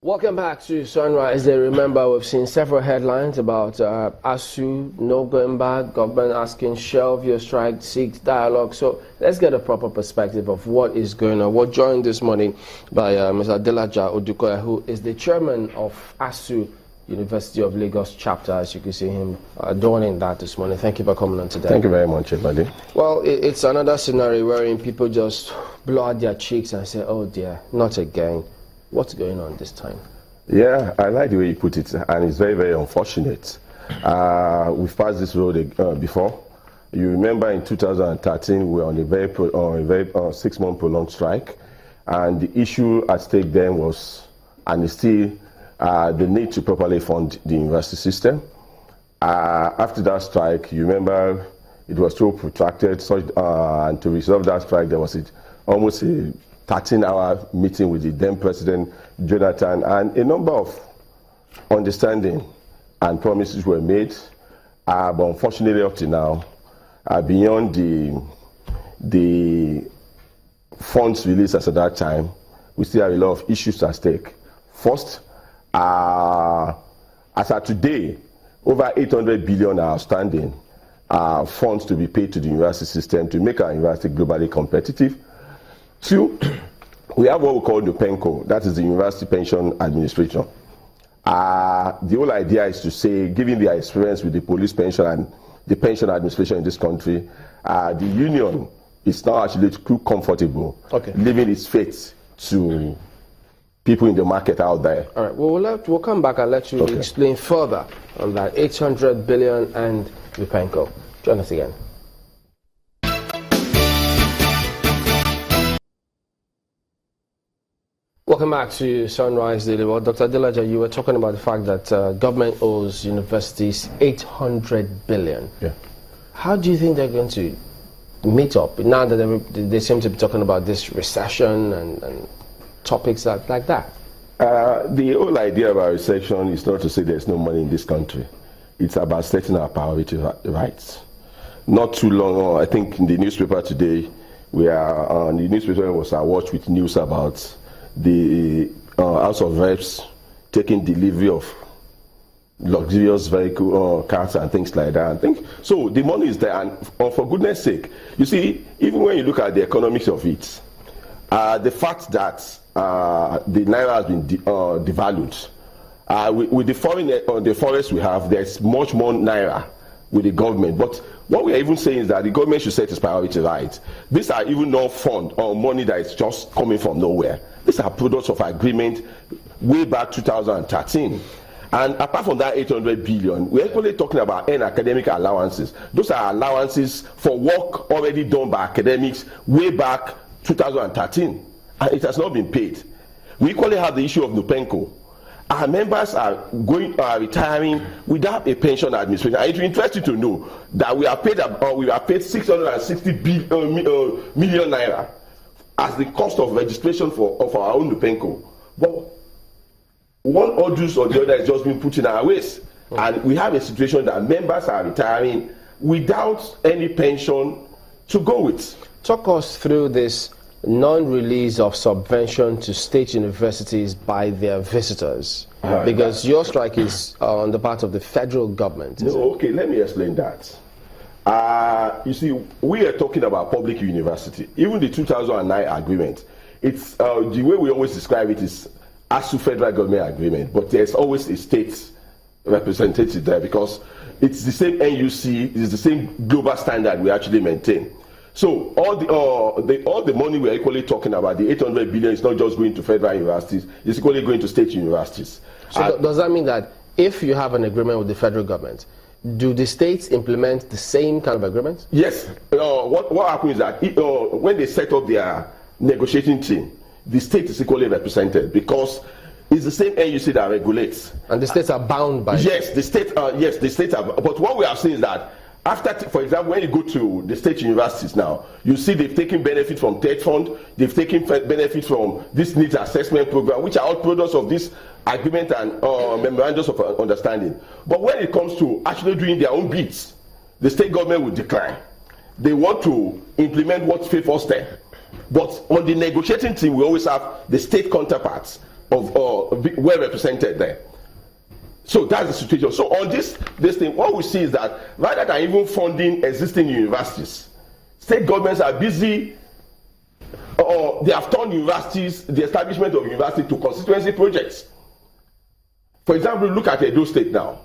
Welcome back to Sunrise. Remember, we've seen several headlines about ASUU, no going back, government asking shelve your strike, seek dialogue. So let's get a proper perspective of what is going on. We're joined this morning by Mr. Adelaja Odukoya, who is the chairman of ASUU, University of Lagos chapter. As you can see him adorning that this morning. Thank you for coming on today. Thank you very much, everybody. Well, it's another scenario wherein people just blow out their cheeks and say, oh dear, not again. What's going on this time? Yeah, I like the way you put it, and it's very, very unfortunate. We've passed this road before. You remember in 2013, we were on a very 6-month prolonged strike, and the issue at stake then was, and is still, the need to properly fund the university system. After that strike, you remember it was so protracted, and to resolve that strike, there was almost a 13-hour meeting with the then President Jonathan, and a number of understanding and promises were made, but unfortunately up to now, beyond the funds released as at that time, we still have a lot of issues at stake. First, as of today, over 800 billion are outstanding funds to be paid to the university system to make our university globally competitive. Two, we have what we call the PENCO, that is the University Pension Administration. The whole idea is to say, given their experience with the police pension and the pension administration in this country, the union is now actually too comfortable leaving its fate to people in the market out there. All right, well, we'll come back and let you explain further on that 800 billion and the PENCO. Join us again. Welcome back to Sunrise Daily. Well, Dr. Adelaja, you were talking about the fact that government owes universities 800 billion. Yeah. How do you think they're going to meet up now that they seem to be talking about this recession and topics like that? The whole idea about recession is not to say there's no money in this country. It's about setting our priority rights. Not too long, I think in the newspaper today, the newspaper was awash with news about the House of Reps taking delivery of luxurious vehicle, cars and things like that. I think so. The money is there, and for goodness sake, you see, even when you look at the economics of it, the fact that the naira has been devalued, with the forex we have, there's much more naira with the government. But what we are even saying is that the government should set its priority right. These are even not fund or money that is just coming from nowhere. These are products of agreement way back 2013. And apart from that 800 billion, we're actually talking about academic allowances. Those are allowances for work already done by academics way back 2013. And it has not been paid. We equally have the issue of NUPENCO. Our members are retiring without a pension administration. And it's interesting to know that we are paid 660 million naira as the cost of registration of our own NUPENCO. But one orders or the other is just being put in our ways. And we have a situation that members are retiring without any pension to go with. Talk us through this non-release of subvention to state universities by their visitors, because your strike is on the part of the federal government. Okay, let me explain that. You see, we are talking about public university. Even the 2009 agreement, it's the way we always describe it is ASUU federal government agreement, but there's always a state representative there because it's the same NUC, it's the same global standard we actually maintain. So all the money we're equally talking about, the 800 billion, is not just going to federal universities, it's equally going to state universities. So does that mean that if you have an agreement with the federal government, do the states implement the same kind of agreement? Yes. What happens is that when they set up their negotiating team, the state is equally represented because it's the same NUC that regulates. And the states are bound by Yes, the states are. But what we have seen is that after, for example, when you go to the state universities now, you see they've taken benefit from TED Fund, they've taken benefit from this needs assessment program, which are all products of this agreement and memorandums of understanding. But when it comes to actually doing their own bids, the state government will decline. They want to implement what favors them. But on the negotiating team, we always have the state counterparts well represented there. So that's the situation. So on this thing, what we see is that rather than even funding existing universities, state governments are busy, or they have turned universities, the establishment of university, to constituency projects. For example, look at Edo State now.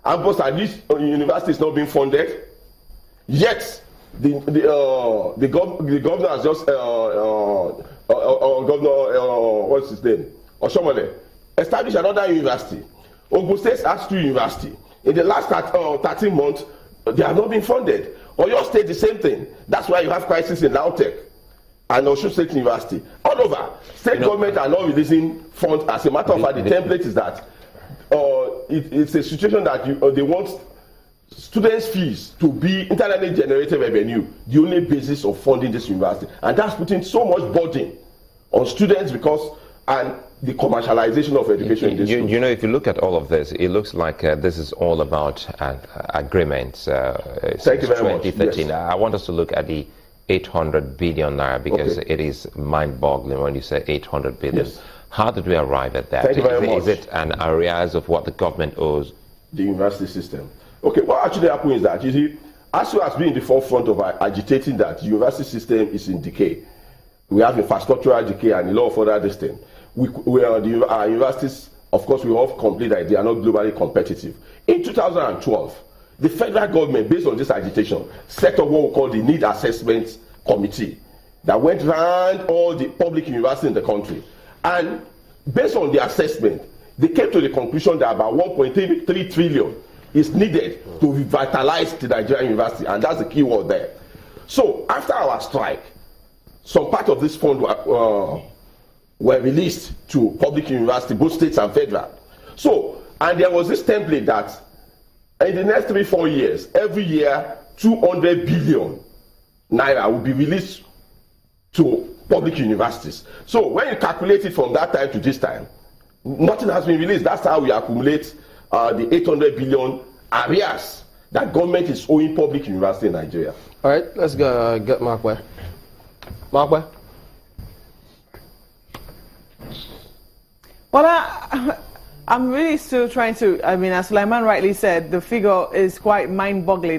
Almost at least university is not being funded, yet the governor has just what's his name? Oshomole established another university. Ogun State has 2 universities. In the last 13 months, they have not been funded. Oyo State, the same thing. That's why you have crisis in Lautech and Osun State University. All over, state government are not releasing funds. As a matter of fact, the template is that it's a situation that they want students' fees to be internally generated revenue, the only basis of funding this university. And that's putting so much burden on students and the commercialization of education in this country. You know, if you look at all of this, it looks like this is all about agreements since 2013. Yes. I want us to look at the 800 billion naira, because it is mind-boggling when you say 800 billion. Yes. How did we arrive at that? Thank you very much. Is it an arrears of what the government owes? The university system. Okay, what actually happened is that, you see, ASUU has been in the forefront of agitating that the university system is in decay. We have infrastructural decay and a lot of other this thing. Our universities, of course, we have complained that they are not globally competitive. In 2012, the federal government, based on this agitation, set up what we call the Need Assessment Committee that went around all the public universities in the country. And based on the assessment, they came to the conclusion that about 1.3 trillion is needed to revitalize the Nigerian university, and that's the key word there. So after our strike, some part of this fund were released to public university, both states and federal. So, and there was this template that in the next 3-4 years, every year, 200 billion naira will be released to public universities. So when you calculate it from that time to this time, nothing has been released. That's how we accumulate the 800 billion arrears that government is owing public university in Nigeria. All right, let's go get Markware. Markware? Well, I'm really still trying to, I mean, as Sulaiman rightly said, the figure is quite mind-boggling.